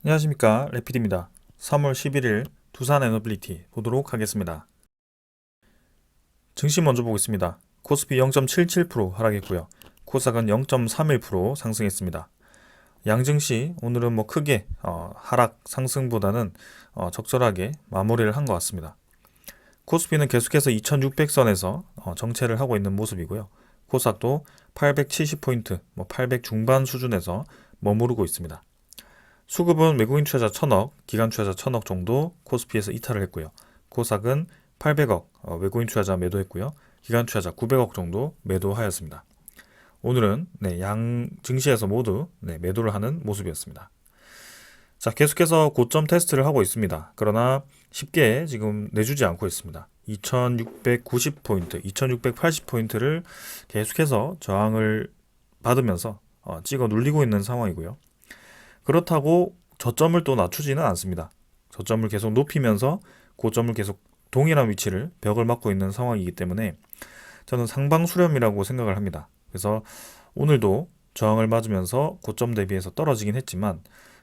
안녕하십니까, 레피드입니다. 3월 11일 두산 에너빌리티 보도록 하겠습니다. 증시 먼저 보겠습니다. 코스피 0.77% 하락했고요. 코스닥은 0.31% 상승했습니다. 양증시 오늘은 크게 하락 상승보다는 적절하게 마무리를 한 것 같습니다. 코스피는 계속해서 2600선에서 정체를 하고 있는 모습이고요. 코스닥도 870포인트, 800 중반 수준에서 머무르고 있습니다. 수급은 외국인 투자자 1000억, 기관 투자자 1000억 정도 코스피에서 이탈을 했고요. 코스닥은 800억 외국인 투자자 매도했고요. 기관 투자자 900억 정도 매도하였습니다. 오늘은 양 증시에서 모두 매도를 하는 모습이었습니다. 자, 계속해서 고점 테스트를 하고 있습니다. 그러나 쉽게 지금 내주지 않고 있습니다. 2690포인트, 2680포인트를 계속해서 저항을 받으면서 찍어 눌리고 있는 상황이고요. 그렇다고 저점을 또 낮추지는 않습니다. 저점을 계속 높이면서 고점을 계속 동일한 위치를 벽을 막고 있는 상황이기 때문에 저는 상방 수렴이라고 생각을 합니다. 그래서 오늘도 저항을 맞으면서 고점 대비해서 떨어지긴 했지만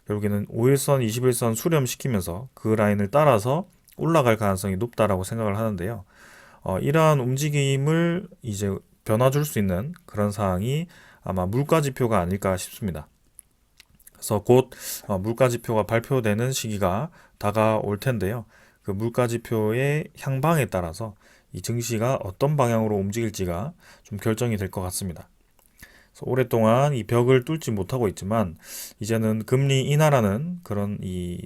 결국에는 5일선, 21선 수렴시키면서 그 라인을 따라서 올라갈 가능성이 높다라고 생각을 하는데요. 이러한 움직임을 이제 변화 줄 수 있는 그런 사항이 아마 물가지표가 아닐까 싶습니다. 그래서 곧 물가지표가 발표되는 시기가 다가올 텐데요. 그 물가지표의 향방에 따라서 이 증시가 어떤 방향으로 움직일지가 좀 결정이 될 것 같습니다. 그래서 오랫동안 이 벽을 뚫지 못하고 있지만 이제는 금리 인하라는 그런 이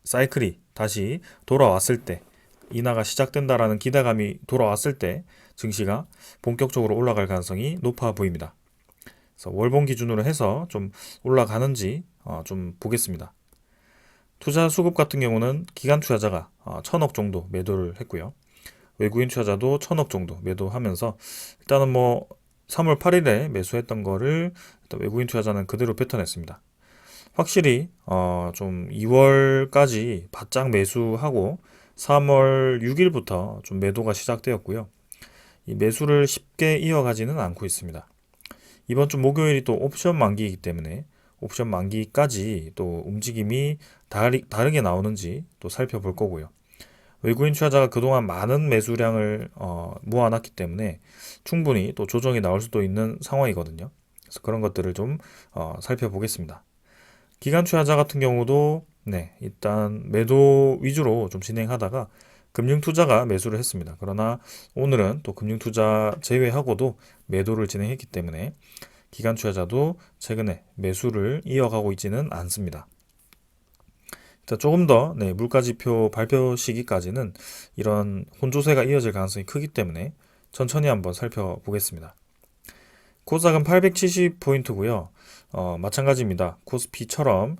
사이클이 다시 돌아왔을 때, 인하가 시작된다라는 기대감이 돌아왔을 때 증시가 본격적으로 올라갈 가능성이 높아 보입니다. 그래서 월봉 기준으로 해서 좀 올라가는지 좀 보겠습니다. 투자 수급 같은 경우는 기관 투자자가 1000억 정도 매도를 했고요. 외국인 투자자도 1000억 정도 매도하면서 일단은 3월 8일에 매수했던 거를 외국인 투자자는 그대로 뱉어냈습니다. 확실히 좀 2월까지 바짝 매수하고 3월 6일부터 좀 매도가 시작되었고요. 이 매수를 쉽게 이어가지는 않고 있습니다. 이번 주 목요일이 또 옵션 만기이기 때문에 옵션 만기까지 또 움직임이 다르게 나오는지 또 살펴볼 거고요. 외국인 투자자가 그동안 많은 매수량을 모아놨기 때문에 충분히 또 조정이 나올 수도 있는 상황이거든요. 그래서 그런 것들을 좀 살펴보겠습니다. 기관 투자자 같은 경우도 일단 매도 위주로 좀 진행하다가 금융투자가 매수를 했습니다. 그러나 오늘은 또 금융투자 제외하고도 매도를 진행했기 때문에 기관 투자자도 최근에 매수를 이어가고 있지는 않습니다. 조금 더 물가지표 발표 시기까지는 이런 혼조세가 이어질 가능성이 크기 때문에 천천히 한번 살펴보겠습니다. 코스닥은 870포인트고요. 마찬가지입니다. 코스피처럼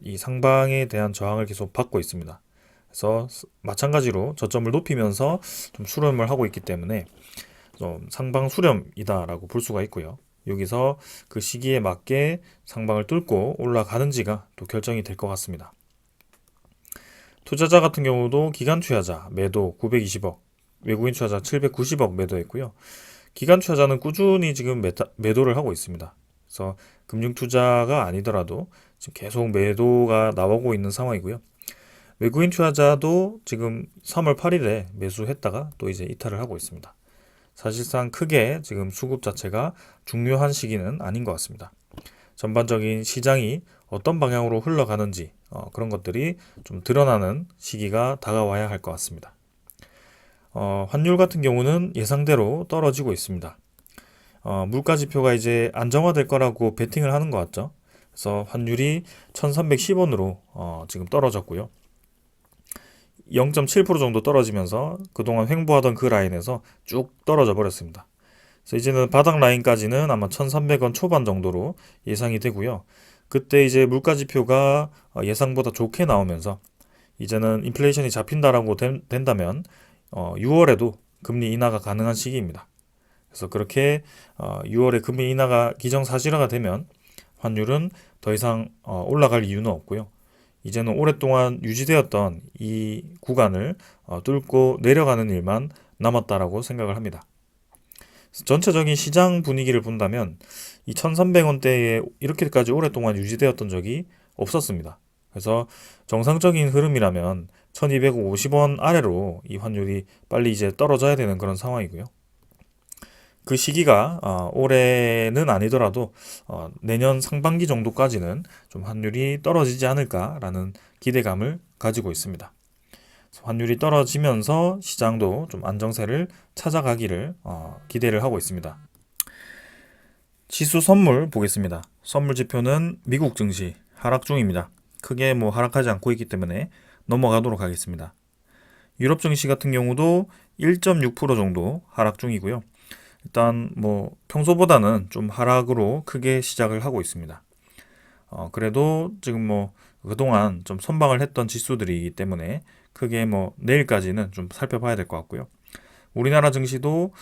이 상방에 대한 저항을 계속 받고 있습니다. 그래서 마찬가지로 저점을 높이면서 좀 수렴을 하고 있기 때문에 좀 상방 수렴이다라고 볼 수가 있고요. 여기서 그 시기에 맞게 상방을 뚫고 올라가는지가 또 결정이 될 것 같습니다. 투자자 같은 경우도 기관 투자자 매도 920억, 외국인 투자자 790억 매도했고요. 기관 투자자는 꾸준히 지금 매도를 하고 있습니다. 그래서 금융 투자가 아니더라도 지금 계속 매도가 나오고 있는 상황이고요. 외국인 투자자도 지금 3월 8일에 매수했다가 또 이제 이탈을 하고 있습니다. 사실상 크게 지금 수급 자체가 중요한 시기는 아닌 것 같습니다. 전반적인 시장이 어떤 방향으로 흘러가는지 그런 것들이 좀 드러나는 시기가 다가와야 할 것 같습니다. 환율 같은 경우는 예상대로 떨어지고 있습니다. 물가지표가 이제 안정화될 거라고 베팅을 하는 것 같죠. 그래서 환율이 1310원으로 지금 떨어졌고요. 0.7% 정도 떨어지면서 그동안 횡보하던 그 라인에서 쭉 떨어져 버렸습니다. 그래서 이제는 바닥 라인까지는 아마 1300원 초반 정도로 예상이 되고요. 그때 이제 물가지표가 예상보다 좋게 나오면서 이제는 인플레이션이 잡힌다라고 된다면 6월에도 금리 인하가 가능한 시기입니다. 그래서 그렇게 6월에 금리 인하가 기정사실화가 되면 환율은 더 이상 올라갈 이유는 없고요. 이제는 오랫동안 유지되었던 이 구간을 뚫고 내려가는 일만 남았다라고 생각을 합니다. 전체적인 시장 분위기를 본다면 이 1300원대에 이렇게까지 오랫동안 유지되었던 적이 없었습니다. 그래서 정상적인 흐름이라면 1250원 아래로 이 환율이 빨리 이제 떨어져야 되는 그런 상황이고요. 그 시기가 올해는 아니더라도 내년 상반기 정도까지는 좀 환율이 떨어지지 않을까라는 기대감을 가지고 있습니다. 환율이 떨어지면서 시장도 좀 안정세를 찾아가기를 기대를 하고 있습니다. 지수 선물 보겠습니다. 선물 지표는 미국 증시 하락 중입니다. 크게 뭐 하락하지 않고 있기 때문에 넘어가도록 하겠습니다. 유럽 증시 같은 경우도 1.6% 정도 하락 중이고요. 일단 뭐 평소보다는 좀 하락으로 크게 시작을 하고 있습니다. 그래도 지금 뭐 그동안 좀 선방을 했던 지수들이기 때문에 크게 뭐 내일까지는 좀 살펴봐야 될 것 같고요. 우리나라 증시도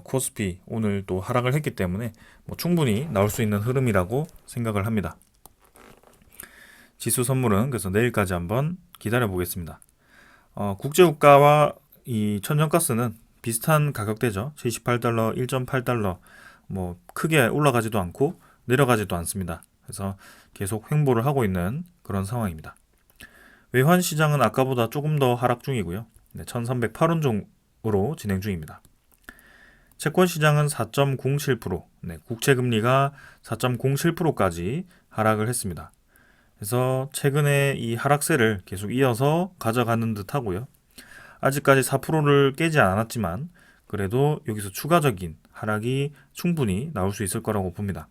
코스피 오늘 또 하락을 했기 때문에 뭐 충분히 나올 수 있는 흐름이라고 생각을 합니다. 지수 선물은 그래서 내일까지 한번 기다려 보겠습니다. 국제유가와 이 천연가스는 비슷한 가격대죠. 78달러, 1.8달러 뭐 크게 올라가지도 않고 내려가지도 않습니다. 그래서 계속 횡보를 하고 있는 그런 상황입니다. 외환 시장은 아까보다 조금 더 하락 중이고요. 1308원 정도로 진행 중입니다. 채권 시장은 4.07%, 국채 금리가 4.07%까지 하락을 했습니다. 그래서 최근에 이 하락세를 계속 이어서 가져가는 듯 하고요. 아직까지 4%를 깨지 않았지만 그래도 여기서 추가적인 하락이 충분히 나올 수 있을 거라고 봅니다.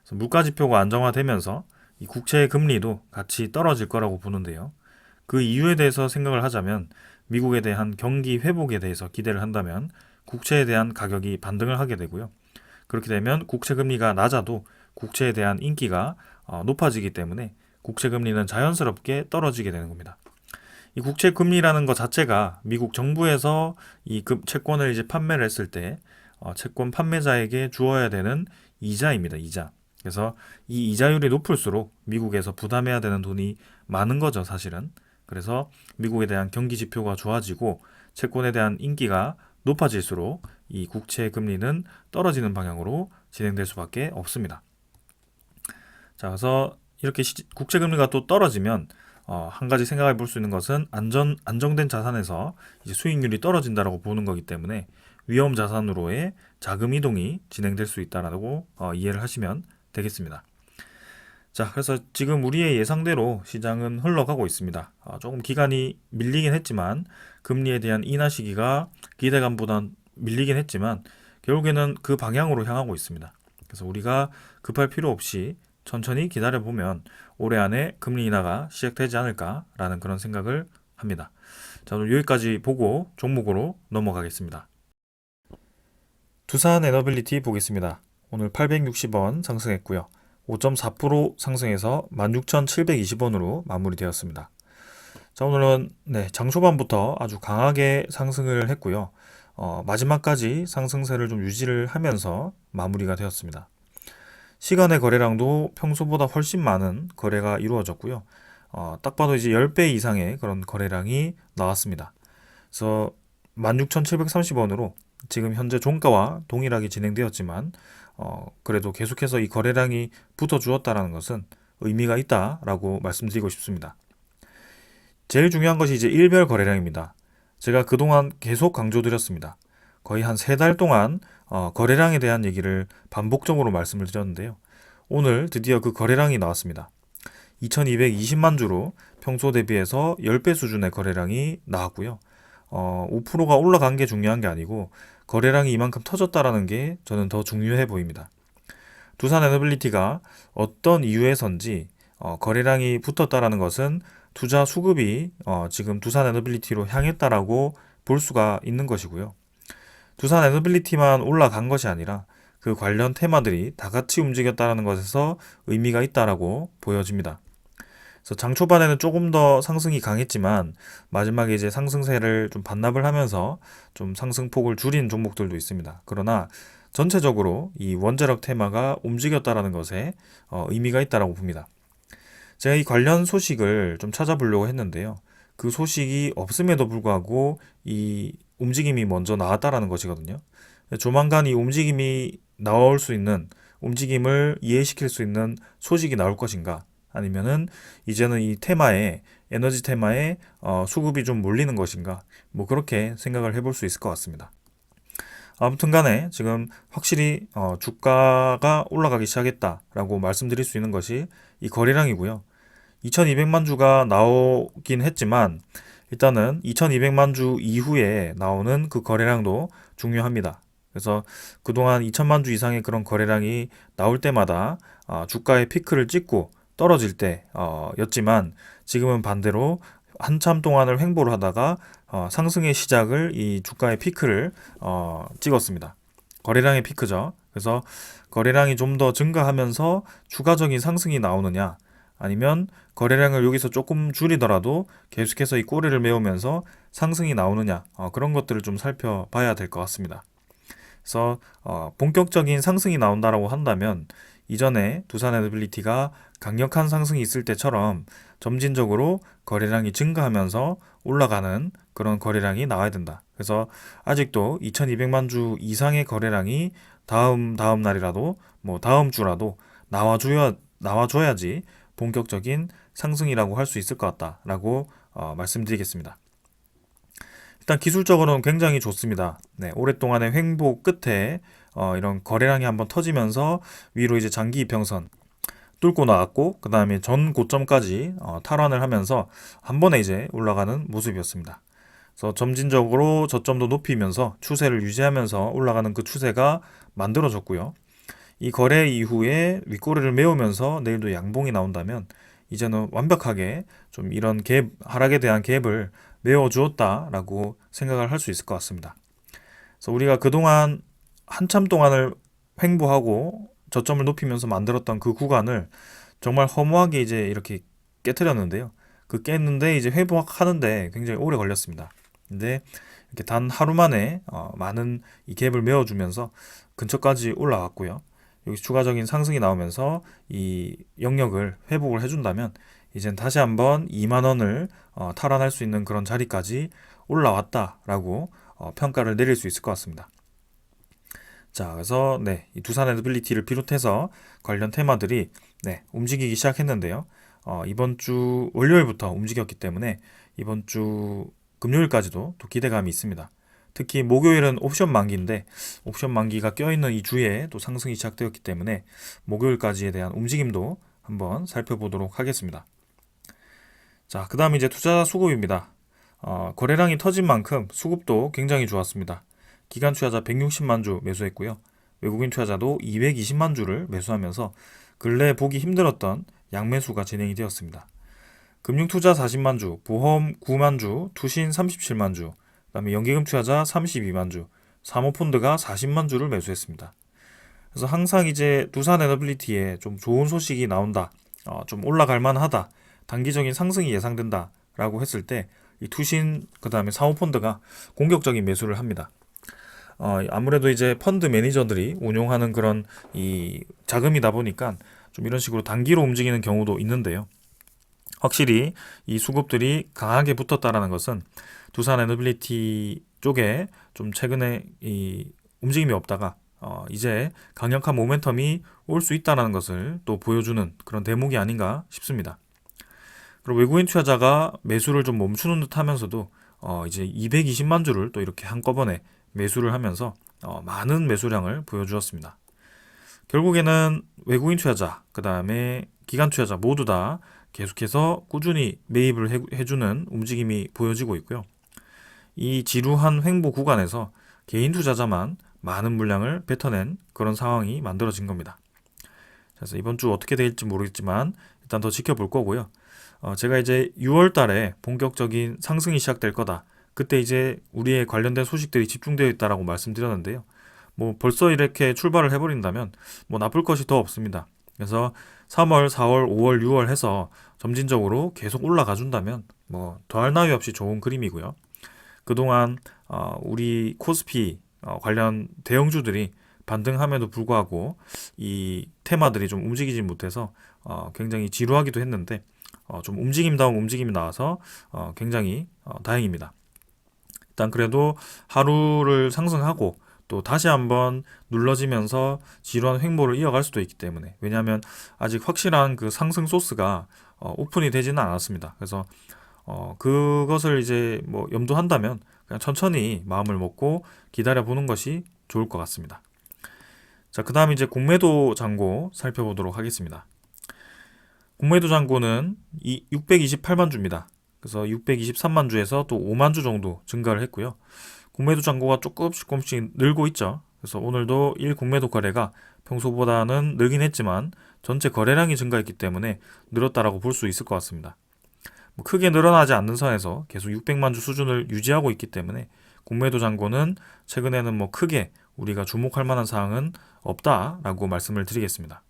그래서 물가 지표가 안정화되면서 이 국채 금리도 같이 떨어질 거라고 보는데요. 그 이유에 대해서 생각을 하자면 미국에 대한 경기 회복에 대해서 기대를 한다면 국채에 대한 가격이 반등을 하게 되고요. 그렇게 되면 국채 금리가 낮아도 국채에 대한 인기가 높아지기 때문에 국채 금리는 자연스럽게 떨어지게 되는 겁니다. 이 국채 금리라는 것 자체가 미국 정부에서 이 채권을 이제 판매를 했을 때 채권 판매자에게 주어야 되는 이자입니다. 이자. 그래서 이 이자율이 높을수록 미국에서 부담해야 되는 돈이 많은 거죠, 사실은. 그래서 미국에 대한 경기 지표가 좋아지고 채권에 대한 인기가 높아질수록 이 국채 금리는 떨어지는 방향으로 진행될 수밖에 없습니다. 자, 그래서 이렇게 국채 금리가 또 떨어지면 한 가지 생각해 볼 수 있는 것은 안정된 자산에서 이제 수익률이 떨어진다라고 보는 거기 때문에 위험 자산으로의 자금 이동이 진행될 수 있다라고 이해를 하시면 되겠습니다. 자, 그래서 지금 우리의 예상대로 시장은 흘러가고 있습니다. 조금 기간이 밀리긴 했지만 금리에 대한 인하 시기가 기대감보다 밀리긴 했지만 결국에는 그 방향으로 향하고 있습니다. 그래서 우리가 급할 필요 없이 천천히 기다려보면 올해 안에 금리 인하가 시작되지 않을까라는 그런 생각을 합니다. 자, 오늘 여기까지 보고 종목으로 넘어가겠습니다. 두산 에너빌리티 보겠습니다. 오늘 860원 상승했고요. 5.4% 상승해서 16,720원으로 마무리되었습니다. 자, 오늘은 장 초반부터 아주 강하게 상승을 했고요. 마지막까지 상승세를 좀 유지를 하면서 마무리가 되었습니다. 시간의 거래량도 평소보다 훨씬 많은 거래가 이루어졌고요. 딱 봐도 이제 10배 이상의 그런 거래량이 나왔습니다. 그래서 16,730원으로 지금 현재 종가와 동일하게 진행되었지만 그래도 계속해서 이 거래량이 붙어주었다는 것은 의미가 있다라고 말씀드리고 싶습니다. 제일 중요한 것이 이제 일별 거래량입니다. 제가 그동안 계속 강조드렸습니다. 거의 한 3달 동안 거래량에 대한 얘기를 반복적으로 말씀을 드렸는데요. 오늘 드디어 그 거래량이 나왔습니다. 2220만 주로 평소 대비해서 10배 수준의 거래량이 나왔고요. 5%가 올라간 게 중요한 게 아니고 거래량이 이만큼 터졌다라는 게 저는 더 중요해 보입니다. 두산 에너빌리티가 어떤 이유에선지 거래량이 붙었다라는 것은 투자 수급이 지금 두산 에너빌리티로 향했다라고 볼 수가 있는 것이고요. 두산 에너빌리티만 올라간 것이 아니라 그 관련 테마들이 다 같이 움직였다는 것에서 의미가 있다라고 보여집니다. 그래서 장 초반에는 조금 더 상승이 강했지만 마지막에 이제 상승세를 좀 반납을 하면서 좀 상승폭을 줄인 종목들도 있습니다. 그러나 전체적으로 이 원자력 테마가 움직였다라는 것에 의미가 있다라고 봅니다. 제가 이 관련 소식을 좀 찾아보려고 했는데요. 그 소식이 없음에도 불구하고 이 움직임이 먼저 나왔다라는 것이거든요. 조만간 이 움직임이 나올 수 있는 움직임을 이해시킬 수 있는 소식이 나올 것인가 아니면은 이제는 이 테마에 에너지 테마에 수급이 좀 몰리는 것인가, 뭐 그렇게 생각을 해볼 수 있을 것 같습니다. 아무튼 간에 지금 확실히 주가가 올라가기 시작했다라고 말씀드릴 수 있는 것이 이 거래량이고요. 2200만 주가 나오긴 했지만 일단은 2200만 주 이후에 나오는 그 거래량도 중요합니다. 그래서 그동안 2000만 주 이상의 그런 거래량이 나올 때마다 주가의 피크를 찍고 떨어질 때 였지만, 지금은 반대로 한참 동안을 횡보를 하다가 상승의 시작을, 이 주가의 피크를 찍었습니다. 거래량의 피크죠. 그래서 거래량이 좀 더 증가하면서 추가적인 상승이 나오느냐, 아니면 거래량을 여기서 조금 줄이더라도 계속해서 이 꼬리를 메우면서 상승이 나오느냐, 그런 것들을 좀 살펴봐야 될 것 같습니다. 그래서 본격적인 상승이 나온다라고 한다면 이전에 두산 에너빌리티가 강력한 상승이 있을 때처럼 점진적으로 거래량이 증가하면서 올라가는 그런 거래량이 나와야 된다. 그래서 아직도 2200만 주 이상의 거래량이 다음 날이라도, 뭐 다음 주라도 나와줘야지 본격적인 상승이라고 할 수 있을 것 같다라고 말씀드리겠습니다. 일단 기술적으로는 굉장히 좋습니다. 네, 오랫동안의 횡보 끝에 이런 거래량이 한번 터지면서 위로 이제 장기 이평선 뚫고 나왔고, 그 다음에 전 고점까지 탈환을 하면서 한 번에 이제 올라가는 모습이었습니다. 그래서 점진적으로 저점도 높이면서 추세를 유지하면서 올라가는 그 추세가 만들어졌고요. 이 거래 이후에 윗꼬리를 메우면서 내일도 양봉이 나온다면 이제는 완벽하게 좀 이런 하락에 대한 갭을 메워주었다라고 생각을 할 수 있을 것 같습니다. 그래서 우리가 그동안 한참 동안을 횡보하고 저점을 높이면서 만들었던 그 구간을 정말 허무하게 이제 이렇게 깨트렸는데요. 그 깼는데 이제 회복하는데 굉장히 오래 걸렸습니다. 근데 이렇게 단 하루 만에 많은 이 갭을 메워주면서 근처까지 올라왔고요. 여기 추가적인 상승이 나오면서 이 영역을 회복을 해준다면 이젠 다시 한번 2만 원을 탈환할 수 있는 그런 자리까지 올라왔다라고 평가를 내릴 수 있을 것 같습니다. 자, 그래서 네, 이 두산 에너빌리티를 비롯해서 관련 테마들이 움직이기 시작했는데요. 이번 주 월요일부터 움직였기 때문에 이번 주 금요일까지도 또 기대감이 있습니다. 특히 목요일은 옵션 만기인데 옵션 만기가 껴있는 이 주에 또 상승이 시작되었기 때문에 목요일까지에 대한 움직임도 한번 살펴보도록 하겠습니다. 자, 그 다음에 이제 투자 수급입니다. 거래량이 터진 만큼 수급도 굉장히 좋았습니다. 기관 투자자 160만 주 매수했고요. 외국인 투자자도 220만 주를 매수하면서 근래 보기 힘들었던 양매수가 진행이 되었습니다. 금융투자 40만 주, 보험 9만 주, 투신 37만 주, 그다음에 연기금 투자자 32만 주, 사모펀드가 40만 주를 매수했습니다. 그래서 항상 이제 두산 에너빌리티에 좀 좋은 소식이 나온다, 좀 올라갈 만하다, 단기적인 상승이 예상된다라고 했을 때 이 투신 그다음에 사모펀드가 공격적인 매수를 합니다. 아무래도 이제 펀드 매니저들이 운용하는 그런 이 자금이다 보니까 좀 이런 식으로 단기로 움직이는 경우도 있는데요. 확실히 이 수급들이 강하게 붙었다라는 것은 두산 에너빌리티 쪽에 좀 최근에 이 움직임이 없다가 이제 강력한 모멘텀이 올 수 있다는 것을 또 보여주는 그런 대목이 아닌가 싶습니다. 그리고 외국인 투자자가 매수를 좀 멈추는 듯 하면서도 이제 220만 주를 또 이렇게 한꺼번에 매수를 하면서 많은 매수량을 보여주었습니다. 결국에는 외국인 투자자, 그 다음에 기관 투자자 모두 다 계속해서 꾸준히 매입을 해주는 움직임이 보여지고 있고요. 이 지루한 횡보 구간에서 개인 투자자만 많은 물량을 뱉어낸 그런 상황이 만들어진 겁니다. 그래서 이번 주 어떻게 될지 모르겠지만 일단 더 지켜볼 거고요. 제가 이제 6월 달에 본격적인 상승이 시작될 거다. 그때 이제 우리의 관련된 소식들이 집중되어 있다라고 말씀드렸는데요. 뭐 벌써 이렇게 출발을 해버린다면 뭐 나쁠 것이 더 없습니다. 그래서 3월, 4월, 5월, 6월 해서 점진적으로 계속 올라가 준다면 뭐 더할 나위 없이 좋은 그림이고요. 그동안 우리 코스피 관련 대형주들이 반등함에도 불구하고 이 테마들이 좀 움직이지 못해서 굉장히 지루하기도 했는데 좀 움직임다운 움직임이 나와서 굉장히 다행입니다. 일단 그래도 하루를 상승하고 또 다시 한번 눌러지면서 지루한 횡보를 이어갈 수도 있기 때문에, 왜냐하면 아직 확실한 그 상승 소스가 오픈이 되지는 않았습니다. 그래서 그것을 이제 뭐 염두한다면 그냥 천천히 마음을 먹고 기다려 보는 것이 좋을 것 같습니다. 자, 그 다음 이제 공매도 잔고 살펴보도록 하겠습니다. 공매도 잔고는 628만 주입니다. 그래서 623만 주에서 또 5만 주 정도 증가를 했고요. 공매도 잔고가 조금씩 늘고 있죠. 그래서 오늘도 1공매도 거래가 평소보다는 늘긴 했지만 전체 거래량이 증가했기 때문에 늘었다라고 볼 수 있을 것 같습니다. 뭐 크게 늘어나지 않는 선에서 계속 600만 주 수준을 유지하고 있기 때문에 공매도 잔고는 최근에는 뭐 크게 우리가 주목할 만한 사항은 없다라고 말씀을 드리겠습니다.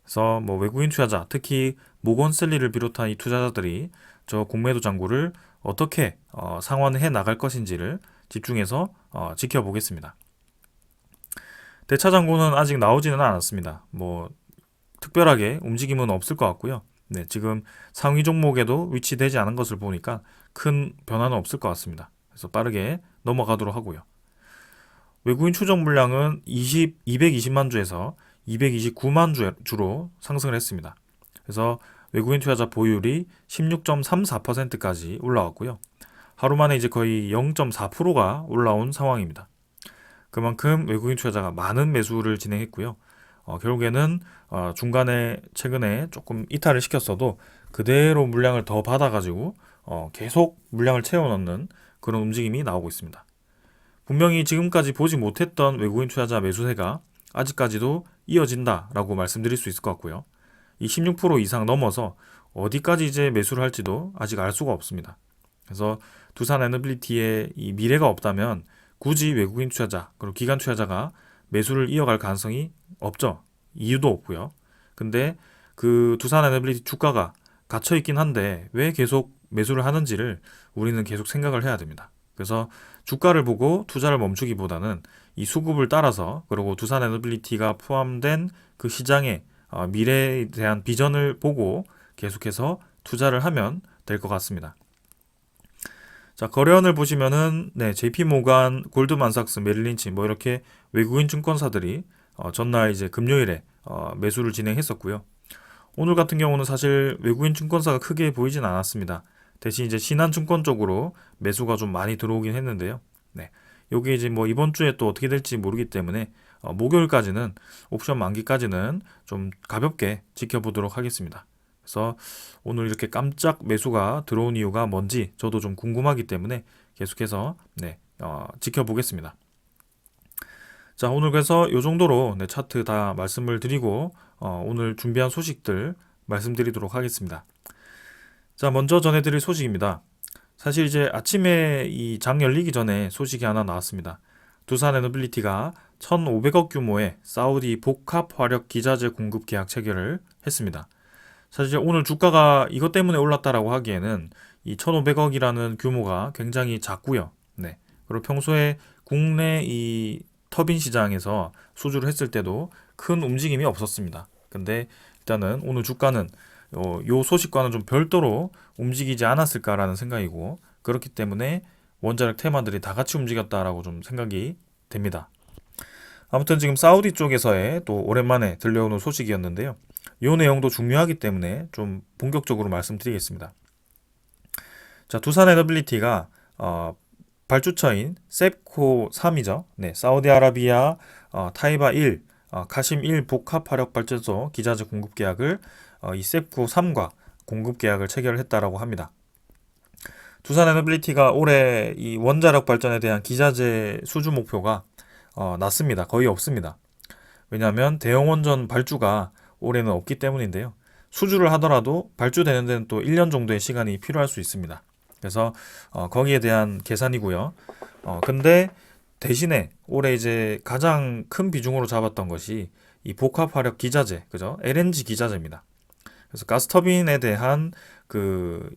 그래서 뭐 외국인 투자자, 특히 모건셀리를 비롯한 이 투자자들이 저 공매도 잔고를 어떻게 상환해 나갈 것인지를 집중해서 지켜보겠습니다. 대차 잔고는 아직 나오지는 않았습니다. 뭐 특별하게 움직임은 없을 것 같고요. 네, 지금 상위 종목에도 위치되지 않은 것을 보니까 큰 변화는 없을 것 같습니다. 그래서 빠르게 넘어가도록 하고요. 외국인 추적 물량은 220만 주에서 229만 주로 상승을 했습니다. 그래서 외국인 투자자 보유율이 16.34%까지 올라왔고요. 하루 만에 이제 거의 0.4%가 올라온 상황입니다. 그만큼 외국인 투자자가 많은 매수를 진행했고요. 결국에는 중간에 최근에 조금 이탈을 시켰어도 그대로 물량을 더 받아가지고 계속 물량을 채워넣는 그런 움직임이 나오고 있습니다. 분명히 지금까지 보지 못했던 외국인 투자자 매수세가 아직까지도 이어진다라고 말씀드릴 수 있을 것 같고요. 이 16% 이상 넘어서 어디까지 이제 매수를 할지도 아직 알 수가 없습니다. 그래서 두산 에너빌리티의 이 미래가 없다면 굳이 외국인 투자자 그리고 기관 투자자가 매수를 이어갈 가능성이 없죠. 이유도 없고요. 근데 그 두산 에너빌리티 주가가 갇혀 있긴 한데 왜 계속 매수를 하는지를 우리는 계속 생각을 해야 됩니다. 그래서 주가를 보고 투자를 멈추기보다는 이 수급을 따라서, 그리고 두산 에너빌리티가 포함된 그 시장의 미래에 대한 비전을 보고 계속해서 투자를 하면 될 것 같습니다. 자, 거래원을 보시면은 네, JP모간, 골드만삭스, 메릴린치 뭐 이렇게 외국인 증권사들이 전날 이제 금요일에 매수를 진행했었고요. 오늘 같은 경우는 사실 외국인 증권사가 크게 보이진 않았습니다. 대신 이제 신한증권 쪽으로 매수가 좀 많이 들어오긴 했는데요. 네, 요게 이제 뭐 이번 주에 또 어떻게 될지 모르기 때문에 목요일까지는, 옵션 만기까지는 좀 가볍게 지켜보도록 하겠습니다. 그래서 오늘 이렇게 깜짝 매수가 들어온 이유가 뭔지 저도 좀 궁금하기 때문에 계속해서 지켜보겠습니다. 자, 오늘 그래서 이 정도로 차트 다 말씀을 드리고 오늘 준비한 소식들 말씀드리도록 하겠습니다. 자, 먼저 전해드릴 소식입니다. 사실 이제 아침에 이 장 열리기 전에 소식이 하나 나왔습니다. 두산 에너빌리티가 1,500억 규모의 사우디 복합 화력 기자재 공급 계약 체결을 했습니다. 사실 오늘 주가가 이것 때문에 올랐다라고 하기에는 이 1,500억이라는 규모가 굉장히 작고요. 네. 그리고 평소에 국내 이 터빈 시장에서 수주를 했을 때도 큰 움직임이 없었습니다. 근데 일단은 오늘 주가는 요 소식과는 좀 별도로 움직이지 않았을까라는 생각이고, 그렇기 때문에 원자력 테마들이 다 같이 움직였다라고 좀 생각이 됩니다. 아무튼 지금 사우디 쪽에서의 또 오랜만에 들려오는 소식이었는데요. 이 내용도 중요하기 때문에 좀 본격적으로 말씀드리겠습니다. 자, 두산 에너빌리티가 발주처인 셉코 3이죠. 네, 사우디아라비아 타이바 1, 카심 1 복합 화력 발전소 기자재 공급 계약을 이 셉코 3과 공급 계약을 체결했다라고 합니다. 두산 에너빌리티가 올해 이 원자력 발전에 대한 기자재 수주 목표가 낮습니다. 거의 없습니다. 왜냐하면 대형 원전 발주가 올해는 없기 때문인데요. 수주를 하더라도 발주되는 데는 또 1년 정도의 시간이 필요할 수 있습니다. 그래서 거기에 대한 계산이고요. 근데 대신에 올해 이제 가장 큰 비중으로 잡았던 것이 이 복합 화력 기자재, 그죠? LNG 기자재입니다. 그래서 가스터빈에 대한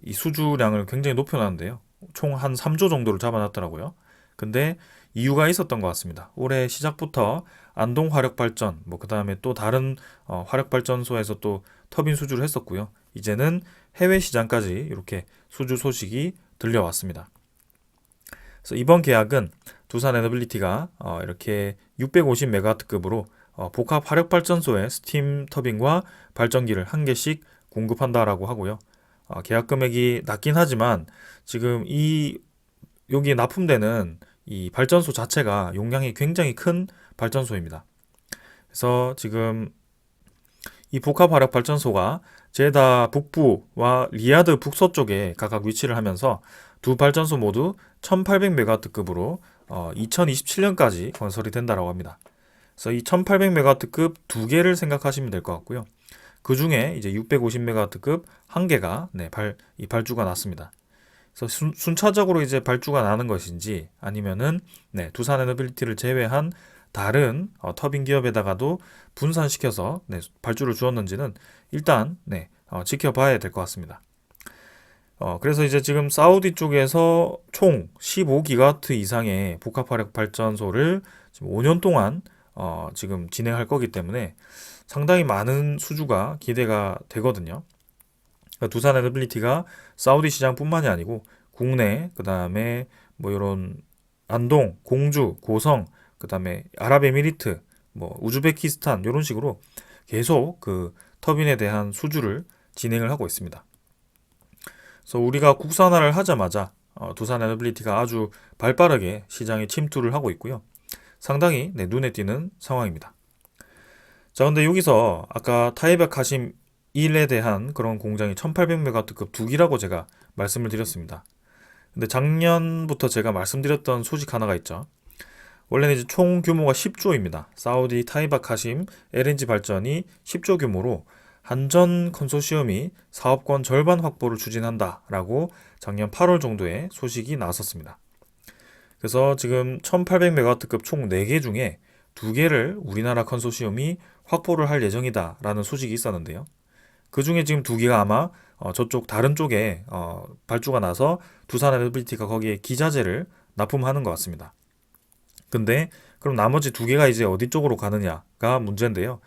이 수주량을 굉장히 높여놨는데요. 총 한 3조 정도를 잡아놨더라고요. 근데 이유가 있었던 것 같습니다. 올해 시작부터 안동 화력발전, 그 다음에 또 다른 화력발전소에서 또 터빈 수주를 했었고요. 이제는 해외 시장까지 이렇게 수주 소식이 들려왔습니다. 그래서 이번 계약은 두산 에너빌리티가 이렇게 650메가와트급으로 복합 화력발전소에 스팀 터빈과 발전기를 한 개씩 공급한다라고 하고요. 계약 금액이 낮긴 하지만 지금 여기에 납품되는 이 발전소 자체가 용량이 굉장히 큰 발전소입니다. 그래서 지금 이 복합 화력 발전소가 제다 북부와 리야드 북서쪽에 각각 위치를 하면서 두 발전소 모두 1800메가와트급으로 2027년까지 건설이 된다고 합니다. 그래서 이 1800메가와트급 두 개를 생각하시면 될 것 같고요. 그 중에 이제 650메가와트급 한 개가 이 발주가 났습니다. 그래서 순차적으로 이제 발주가 나는 것인지 아니면은 두산 에너빌리티를 제외한 다른 터빈 기업에다가도 분산시켜서 발주를 주었는지는 일단 지켜봐야 될 것 같습니다. 그래서 이제 지금 사우디 쪽에서 총 15기가와트 이상의 복합화력 발전소를 지금 5년 동안 지금 진행할 거기 때문에 상당히 많은 수주가 기대가 되거든요. 그러니까 두산 에너빌리티가 사우디 시장뿐만이 아니고 국내, 그 다음에 뭐 이런 안동, 공주, 고성, 그 다음에 아랍에미리트, 뭐 우즈베키스탄 이런 식으로 계속 그 터빈에 대한 수주를 진행을 하고 있습니다. 그래서 우리가 국산화를 하자마자 두산 에너빌리티가 아주 발빠르게 시장에 침투를 하고 있고요. 상당히 눈에 띄는 상황입니다. 자, 근데 여기서 아까 타이백 하심 1에 대한 그런 공장이 1800메가와트급 두 기라고 제가 말씀을 드렸습니다. 근데 작년부터 제가 말씀드렸던 소식 하나가 있죠. 원래는 이제 총 규모가 10조입니다. 사우디 타이박 하심 LNG 발전이 10조 규모로 한전 컨소시엄이 사업권 절반 확보를 추진한다라고 작년 8월 정도에 소식이 나왔었습니다. 그래서 지금 1800메가와트급 총 4개 중에 2개를 우리나라 컨소시엄이 확보를 할 예정이다라는 소식이 있었는데요. 그 중에 지금 2개가 아마 저쪽 다른 쪽에 발주가 나서 두산 에너빌리티가 거기에 기자재를 납품하는 것 같습니다. 근데 그럼 나머지 2개가 이제 어디 쪽으로 가느냐가 문제인데요.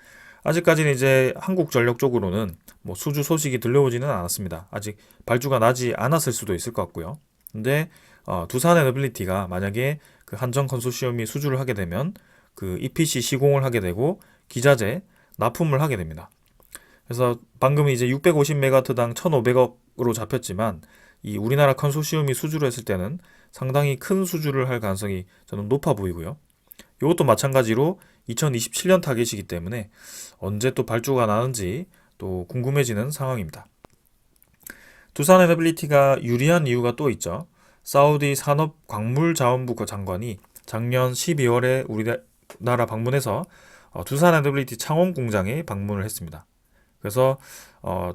아직까지는 이제 한국전력 쪽으로는 뭐 수주 소식이 들려오지는 않았습니다. 아직 발주가 나지 않았을 수도 있을 것 같고요. 근데 두산 에너빌리티가 만약에 그 한전 컨소시엄이 수주를 하게 되면 그 EPC 시공을 하게 되고 기자재 납품을 하게 됩니다. 그래서 방금 이제 650메가와트당 1,500억으로 잡혔지만 이 우리나라 컨소시엄이 수주를 했을 때는 상당히 큰 수주를 할 가능성이 저는 높아 보이고요. 이것도 마찬가지로 2027년 타겟이기 때문에 언제 또 발주가 나는지 또 궁금해지는 상황입니다. 두산 에너빌리티가 유리한 이유가 또 있죠. 사우디 산업광물자원부 장관이 작년 12월에 우리나라 방문해서 두산 에너빌리티 창원 공장에 방문을 했습니다. 그래서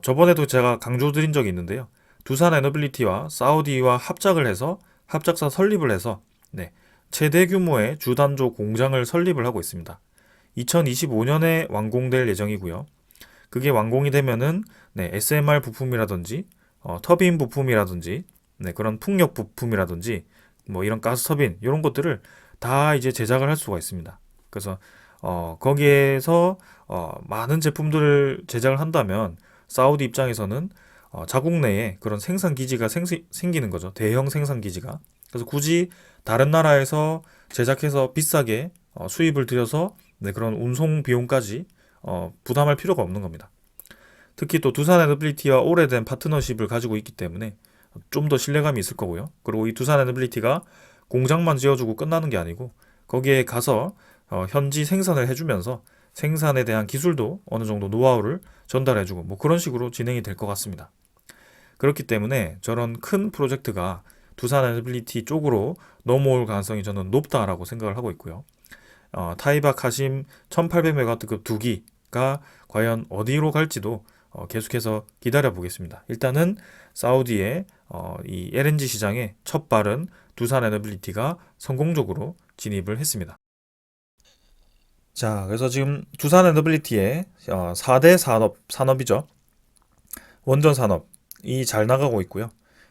저번에도 제가 강조드린 적이 있는데요. 두산 에너빌리티와 사우디와 합작사 설립을 해서 최대 규모의 주단조 공장을 설립을 하고 있습니다. 2025년에 완공될 예정이고요. 그게 완공이 되면은 SMR 부품이라든지 터빈 부품이라든지 그런 풍력 부품이라든지 뭐 이런 가스 터빈 이런 것들을 다 이제 제작을 할 수가 있습니다. 그래서 거기에서 많은 제품들을 제작을 한다면 사우디 입장에서는 자국 내에 그런 생산 기지가 생기는 거죠. 대형 생산 기지가. 그래서 굳이 다른 나라에서 제작해서 비싸게 수입을 들여서 그런 운송 비용까지 부담할 필요가 없는 겁니다. 특히 또 두산 에너빌리티와 오래된 파트너십을 가지고 있기 때문에 좀 더 신뢰감이 있을 거고요. 그리고 이 두산 에너빌리티가 공장만 지어주고 끝나는 게 아니고 거기에 가서 현지 생산을 해주면서 생산에 대한 기술도 어느 정도 노하우를 전달해주고 뭐 그런 식으로 진행이 될 것 같습니다. 그렇기 때문에 저런 큰 프로젝트가 두산 에너빌리티 쪽으로 넘어올 가능성이 저는 높다라고 생각을 하고 있고요. 타이박 하심 1800메가와트급 2기가 과연 어디로 갈지도 계속해서 기다려 보겠습니다. 일단은 사우디의 이 LNG 시장에 첫 발은 두산 에너빌리티가 성공적으로 진입을 했습니다. 자, 그래서 지금 두산 에너빌리티의 4대 산업이죠. 원전 산업이 잘 나가고 있고요.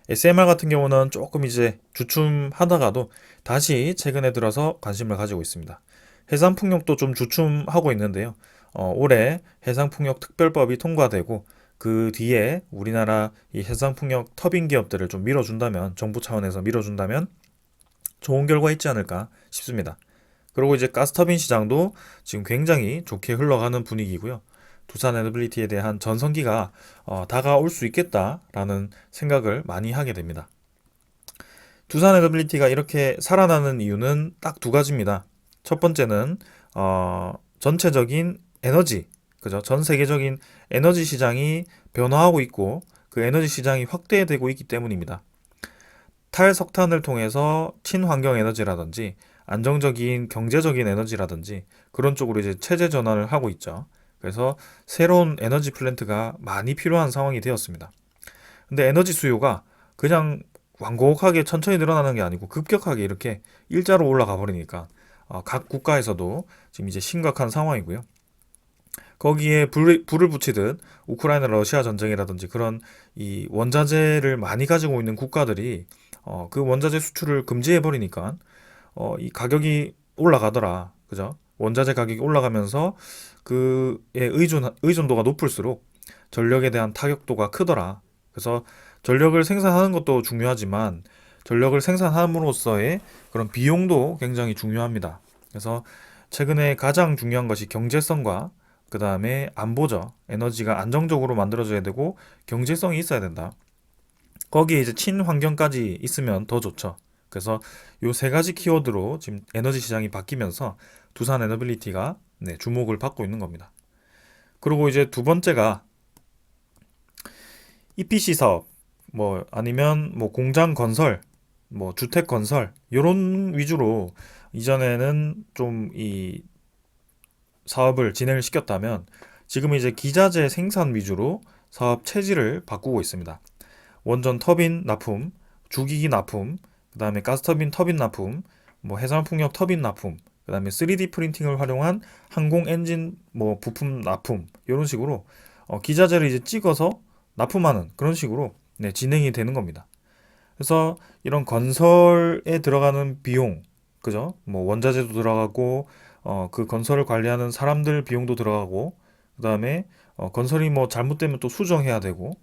SMR 같은 경우는 조금 이제 주춤하다가도 다시 최근에 들어서 관심을 가지고 있습니다. 해상풍력도 좀 주춤하고 있는데요. 올해 해상풍력 특별법이 통과되고 그 뒤에 우리나라 이 해상풍력 터빈 기업들을 좀 밀어준다면 정부 차원에서 밀어준다면 좋은 결과 있지 않을까 싶습니다. 그리고 이제 가스터빈 시장도 지금 굉장히 좋게 흘러가는 분위기고요. 두산 에너빌리티에 대한 전성기가 다가올 수 있겠다라는 생각을 많이 하게 됩니다. 두산 에너빌리티가 이렇게 살아나는 이유는 딱 두 가지입니다. 첫 번째는 전체적인 에너지, 그죠? 전 세계적인 에너지 시장이 변화하고 있고 그 에너지 시장이 확대되고 있기 때문입니다. 탈석탄을 통해서 친환경 에너지라든지 안정적인 경제적인 에너지라든지 그런 쪽으로 이제 체제 전환을 하고 있죠. 그래서 새로운 에너지 플랜트가 많이 필요한 상황이 되었습니다. 근데 에너지 수요가 그냥 완곡하게 천천히 늘어나는 게 아니고 급격하게 이렇게 일자로 올라가 버리니까 각 국가에서도 지금 이제 심각한 상황이고요. 거기에 불을 붙이듯 우크라이나 러시아 전쟁이라든지 그런 이 원자재를 많이 가지고 있는 국가들이 그 원자재 수출을 금지해 버리니까 이 가격이 올라가더라. 그죠? 원자재 가격이 올라가면서 그에 의존도가 높을수록 전력에 대한 타격도가 크더라. 그래서 전력을 생산하는 것도 중요하지만 전력을 생산함으로써의 그런 비용도 굉장히 중요합니다. 그래서 최근에 가장 중요한 것이 경제성과 그 다음에 안보죠. 에너지가 안정적으로 만들어져야 되고 경제성이 있어야 된다. 거기에 이제 친환경까지 있으면 더 좋죠. 그래서 요 세 가지 키워드로 지금 에너지 시장이 바뀌면서 두산 에너빌리티가 주목을 받고 있는 겁니다. 그리고 이제 두 번째가 EPC 사업, 뭐 아니면 뭐 공장 건설, 뭐 주택 건설 요런 위주로 이전에는 좀 이 사업을 진행을 시켰다면 지금은 이제 기자재 생산 위주로 사업 체질을 바꾸고 있습니다. 원전 터빈 납품, 주기기 납품, 그 다음에 가스터빈 터빈 납품, 뭐 해상풍력 터빈 납품, 그 다음에 3D 프린팅을 활용한 항공 엔진 뭐 부품 납품 이런 식으로 기자재를 이제 찍어서 납품하는 그런 식으로 진행이 되는 겁니다. 그래서 이런 건설에 들어가는 비용, 그죠? 뭐 원자재도 들어가고 그 건설을 관리하는 사람들 비용도 들어가고 그 다음에 건설이 뭐 잘못되면 또 수정해야 되고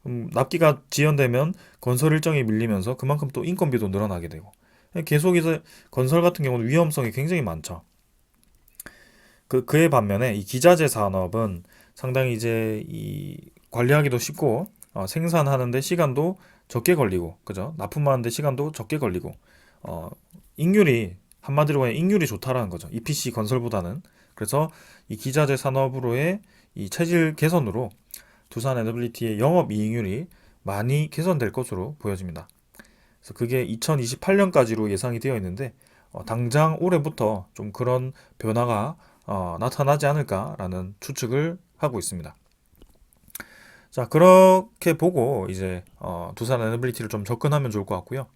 납기가 지연되면 건설 일정이 밀리면서 그만큼 또 인건비도 늘어나게 되고 계속 이제 건설 같은 경우는 위험성이 굉장히 많죠. 그에 반면에 이 기자재 산업은 상당히 이제 이 관리하기도 쉽고 생산하는데 시간도 적게 걸리고 그죠? 납품하는데 시간도 적게 걸리고 익률이 한마디로 그냥 익률이 좋다라는 거죠. EPC 건설보다는. 그래서 이 기자재 산업으로의 이 체질 개선으로 두산 에너빌리티의 영업 이익률이 많이 개선될 것으로 보여집니다. 그래서 그게 2028년까지로 예상이 되어 있는데 당장 올해부터 좀 그런 변화가 나타나지 않을까라는 추측을 하고 있습니다. 자, 그렇게 보고 이제 두산 에너빌리티를 좀 접근하면 좋을 것 같고요.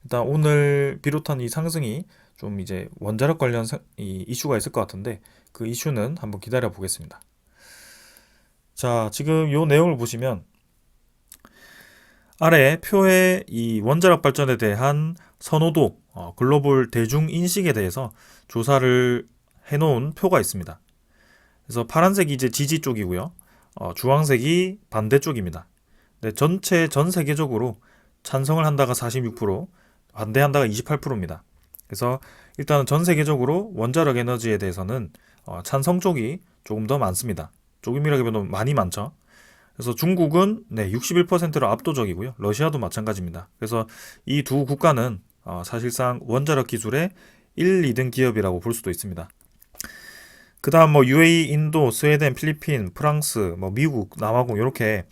일단 오늘 비롯한 이 상승이 좀 이제 원자력 관련 이 이슈가 있을 것 같은데 그 이슈는 한번 기다려 보겠습니다. 자, 지금 요 내용을 보시면 아래 표에 이 원자력 발전에 대한 선호도, 글로벌 대중 인식에 대해서 조사를 해놓은 표가 있습니다. 그래서 파란색이 이제 지지 쪽이고요. 주황색이 반대 쪽입니다. 네, 전 세계적으로 찬성을 한다가 46%, 반대한다가 28%입니다. 그래서 일단은 전 세계적으로 원자력 에너지에 대해서는 찬성 쪽이 조금 더 많습니다. 조금이라기보다는 많이 많죠. 그래서 중국은 61%로 압도적이고요. 러시아도 마찬가지입니다. 그래서 이 두 국가는 사실상 원자력 기술의 1, 2등 기업이라고 볼 수도 있습니다. 그 다음 뭐 UAE, 인도, 스웨덴, 필리핀, 프랑스, 뭐 미국, 남아공 이렇게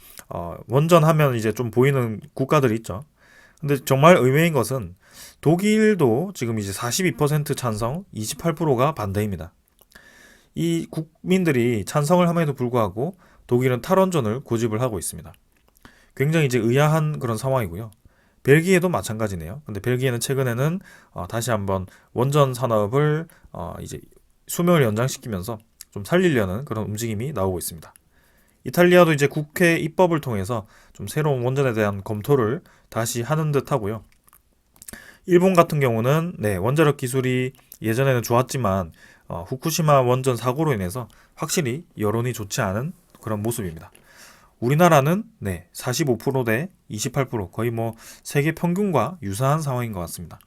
원전하면 이제 좀 보이는 국가들이 있죠. 근데 정말 의외인 것은 독일도 지금 이제 42% 찬성, 28%가 반대입니다. 이 국민들이 찬성을 함에도 불구하고 독일은 탈원전을 고집을 하고 있습니다. 굉장히 이제 의아한 그런 상황이고요. 벨기에도 마찬가지네요. 근데 벨기에는 최근에는 다시 한번 원전 산업을 이제 수명을 연장시키면서 좀 살리려는 그런 움직임이 나오고 있습니다. 이탈리아도 이제 국회 입법을 통해서 좀 새로운 원전에 대한 검토를 다시 하는 듯 하고요. 일본 같은 경우는 원자력 기술이 예전에는 좋았지만 후쿠시마 원전 사고로 인해서 확실히 여론이 좋지 않은 그런 모습입니다. 우리나라는 45%대 28% 거의 뭐 세계 평균과 유사한 상황인 것 같습니다.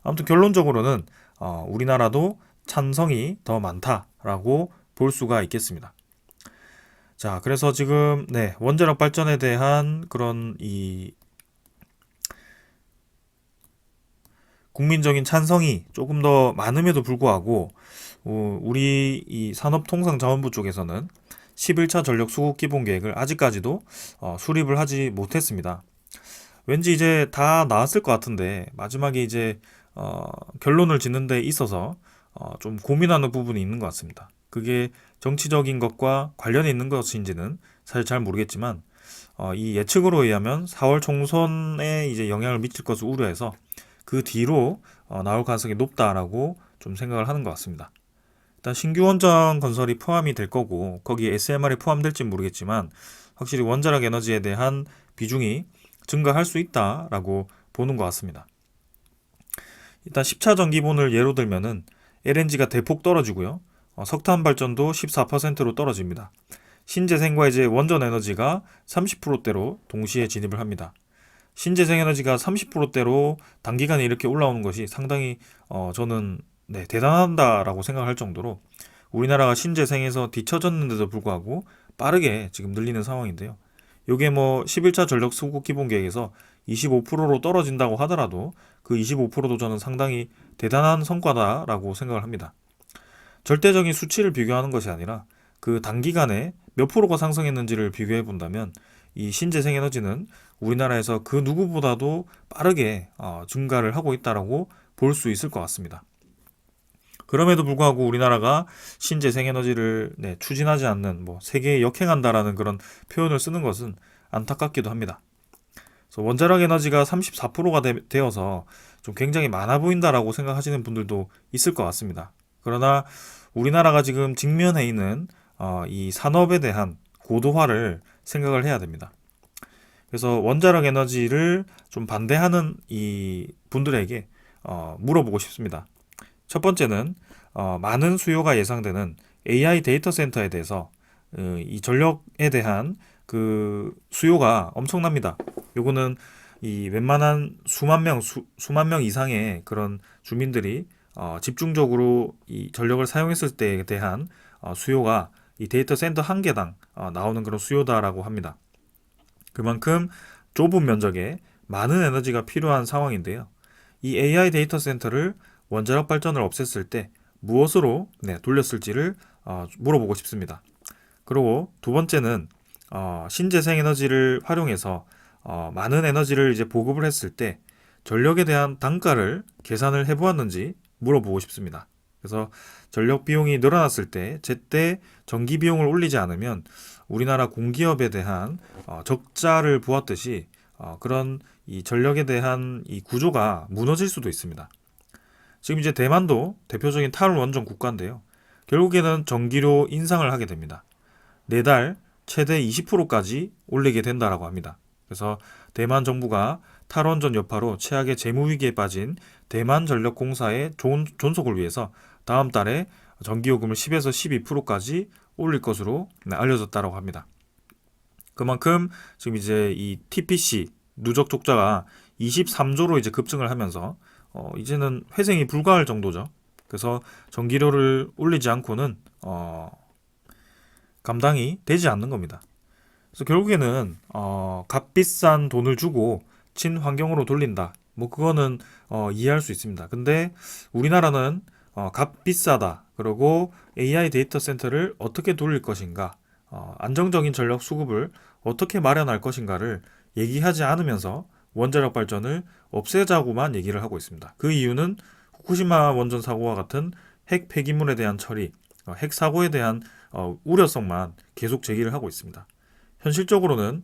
아무튼 결론적으로는 우리나라도 찬성이 더 많다라고 볼 수가 있겠습니다. 자, 그래서 지금 원자력 발전에 대한 그런 이 국민적인 찬성이 조금 더 많음에도 불구하고 우리 이 산업통상자원부 쪽에서는 11차 전력 수급 기본 계획을 아직까지도 수립을 하지 못했습니다. 왠지 이제 다 나왔을 것 같은데 마지막에 이제 결론을 짓는 데 있어서 좀 고민하는 부분이 있는 것 같습니다. 그게 정치적인 것과 관련이 있는 것인지는 사실 잘 모르겠지만 이 예측으로 의하면 4월 총선에 이제 영향을 미칠 것을 우려해서 그 뒤로 나올 가능성이 높다라고 좀 생각을 하는 것 같습니다. 일단 신규 원전 건설이 포함이 될 거고 거기에 SMR이 포함될지 모르겠지만 확실히 원자력 에너지에 대한 비중이 증가할 수 있다라고 보는 것 같습니다. 일단 10차 전기본을 예로 들면은 LNG가 대폭 떨어지고요. 석탄 발전도 14%로 떨어집니다. 신재생과 이제 원전 에너지가 30%대로 동시에 진입을 합니다. 신재생 에너지가 30%대로 단기간에 이렇게 올라오는 것이 상당히 저는 대단하다라고 생각할 정도로 우리나라가 신재생에서 뒤처졌는데도 불구하고 빠르게 지금 늘리는 상황인데요. 이게 뭐 11차 전력 수급 기본 계획에서 25%로 떨어진다고 하더라도 그 25%도 저는 상당히 대단한 성과다라고 생각을 합니다. 절대적인 수치를 비교하는 것이 아니라 그 단기간에 몇 프로가 상승했는지를 비교해 본다면 이 신재생 에너지는 우리나라에서 그 누구보다도 빠르게 증가를 하고 있다라고 볼 수 있을 것 같습니다. 그럼에도 불구하고 우리나라가 신재생 에너지를 추진하지 않는 세계에 역행한다라는 그런 표현을 쓰는 것은 안타깝기도 합니다. 그래서 원자력 에너지가 34%가 되어서 좀 굉장히 많아 보인다라고 생각하시는 분들도 있을 것 같습니다. 그러나 우리나라가 지금 직면해 있는 이 산업에 대한 고도화를 생각을 해야 됩니다. 그래서 원자력 에너지를 좀 반대하는 이 분들에게 물어보고 싶습니다. 첫 번째는 많은 수요가 예상되는 AI 데이터 센터에 대해서 이 전력에 대한 그 수요가 엄청납니다. 요거는 이 웬만한 수만 명 이상의 그런 주민들이 집중적으로 이 전력을 사용했을 때에 대한 수요가 이 데이터 센터 한 개당 나오는 그런 수요다라고 합니다. 그만큼 좁은 면적에 많은 에너지가 필요한 상황인데요. 이 AI 데이터 센터를 원자력 발전을 없앴을 때 무엇으로 돌렸을지를 물어보고 싶습니다. 그리고 두 번째는 신재생 에너지를 활용해서 많은 에너지를 이제 보급을 했을 때 전력에 대한 단가를 계산을 해보았는지 물어보고 싶습니다. 그래서 전력 비용이 늘어났을 때 제때 전기 비용을 올리지 않으면 우리나라 공기업에 대한 적자를 보았듯이 그런 이 전력에 대한 이 구조가 무너질 수도 있습니다. 지금 이제 대만도 대표적인 탈원전 국가인데요. 결국에는 전기료 인상을 하게 됩니다. 매달 최대 20%까지 올리게 된다라고 합니다. 그래서 대만 정부가 탈원전 여파로 최악의 재무 위기에 빠진 대만전력공사의 존속을 위해서 다음 달에 전기요금을 10에서 12%까지 올릴 것으로 알려졌다고 합니다. 그만큼 지금 이제 이 TPC 누적 적자가 23조로 이제 급증을 하면서 이제는 회생이 불가할 정도죠. 그래서 전기료를 올리지 않고는 감당이 되지 않는 겁니다. 그래서 결국에는 값비싼 돈을 주고 친환경으로 돌린다. 그거는 이해할 수 있습니다. 근데 우리나라는 값비싸다. 그리고 AI 데이터 센터를 어떻게 돌릴 것인가, 안정적인 전력 수급을 어떻게 마련할 것인가를 얘기하지 않으면서 원자력 발전을 없애자고만 얘기를 하고 있습니다. 그 이유는 후쿠시마 원전 사고와 같은 핵 폐기물에 대한 처리, 핵 사고에 대한 우려성만 계속 제기를 하고 있습니다. 현실적으로는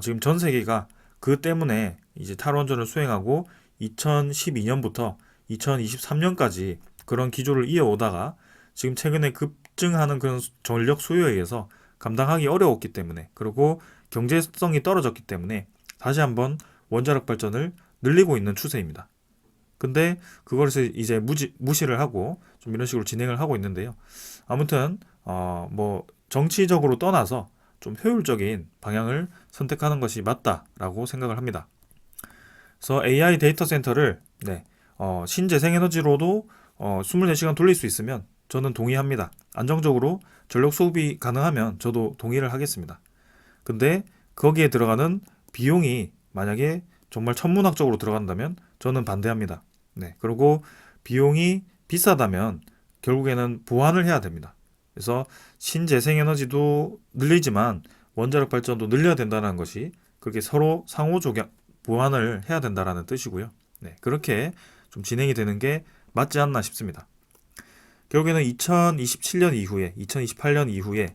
지금 전 세계가 그 때문에 이제 탈원전을 수행하고 2012년부터 2023년까지 그런 기조를 이어오다가 지금 최근에 급증하는 그런 전력 수요에 의해서 감당하기 어려웠기 때문에, 그리고 경제성이 떨어졌기 때문에 다시 한번 원자력 발전을 늘리고 있는 추세입니다. 근데 그것을 이제 무시를 하고 좀 이런 식으로 진행을 하고 있는데요. 아무튼 정치적으로 떠나서 좀 효율적인 방향을 선택하는 것이 맞다라고 생각을 합니다. 그래서 AI 데이터 센터를 신재생에너지로도 24시간 돌릴 수 있으면 저는 동의합니다. 안정적으로 전력 소비 가능하면 저도 동의를 하겠습니다. 근데 거기에 들어가는 비용이 만약에 정말 천문학적으로 들어간다면 저는 반대합니다. 네, 그리고 비용이 비싸다면 결국에는 보완을 해야 됩니다. 그래서 신재생에너지도 늘리지만 원자력 발전도 늘려야 된다는 것이 그렇게 서로 상호조격 보완을 해야 된다는 뜻이고요. 네, 그렇게 좀 진행이 되는 게 맞지 않나 싶습니다. 결국에는 2027년 이후에, 2028년 이후에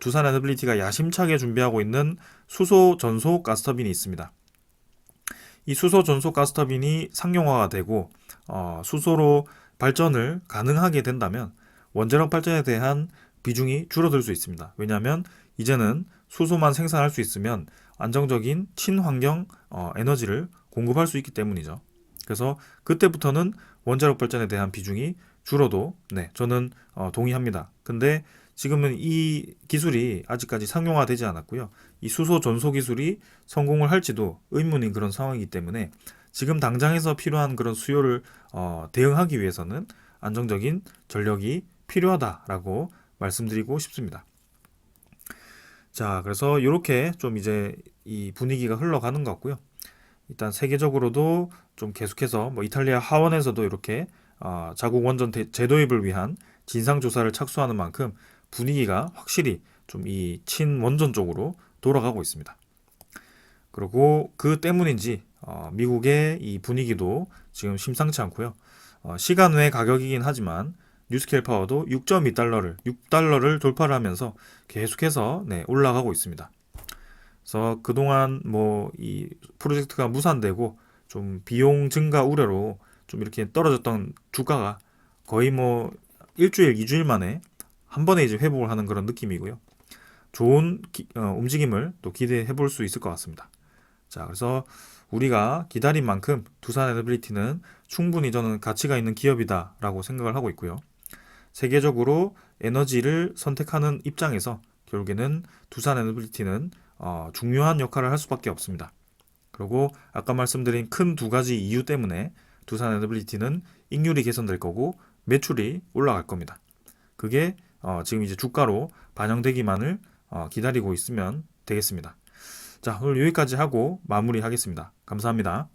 두산 에너빌리티가 야심차게 준비하고 있는 수소 전소 가스터빈이 있습니다. 이 수소 전소 가스터빈이 상용화가 되고 수소로 발전을 가능하게 된다면 원자력 발전에 대한 비중이 줄어들 수 있습니다. 왜냐하면 이제는 수소만 생산할 수 있으면 안정적인 친환경 에너지를 공급할 수 있기 때문이죠. 그래서 그때부터는 원자력 발전에 대한 비중이 줄어도 네, 저는 동의합니다. 근데 지금은 이 기술이 아직까지 상용화되지 않았고요. 이 수소 전소 기술이 성공을 할지도 의문인 그런 상황이기 때문에 지금 당장에서 필요한 그런 수요를 대응하기 위해서는 안정적인 전력이 필요하다라고 말씀드리고 싶습니다. 자, 그래서 이렇게 좀 이제 이 분위기가 흘러가는 것 같고요. 일단 세계적으로도 좀 계속해서 뭐 이탈리아 하원에서도 이렇게 자국 원전 재도입을 위한 진상 조사를 착수하는 만큼 분위기가 확실히 좀 이 친원전 쪽으로 돌아가고 있습니다. 그리고 그 때문인지 미국의 이 분위기도 지금 심상치 않고요. 시간 외 가격이긴 하지만 뉴스케일 파워도 6.2달러를 돌파를 하면서 계속해서 네, 올라가고 있습니다. 그래서 그동안 뭐 이 프로젝트가 무산되고 좀 비용 증가 우려로 좀 이렇게 떨어졌던 주가가 거의 뭐 일주일, 2주일 만에 한 번에 이제 회복을 하는 그런 느낌이고요. 좋은 움직임을 또 기대해 볼 수 있을 것 같습니다. 자, 그래서 우리가 기다린 만큼 두산 에너빌리티는 충분히 저는 가치가 있는 기업이다라고 생각을 하고 있고요. 세계적으로 에너지를 선택하는 입장에서 결국에는 두산 에너빌리티는 중요한 역할을 할 수밖에 없습니다. 그리고 아까 말씀드린 큰 두 가지 이유 때문에 두산 에너빌리티는 익률이 개선될 거고 매출이 올라갈 겁니다. 그게 지금 이제 주가로 반영되기만을 기다리고 있으면 되겠습니다. 자, 오늘 여기까지 하고 마무리하겠습니다. 감사합니다.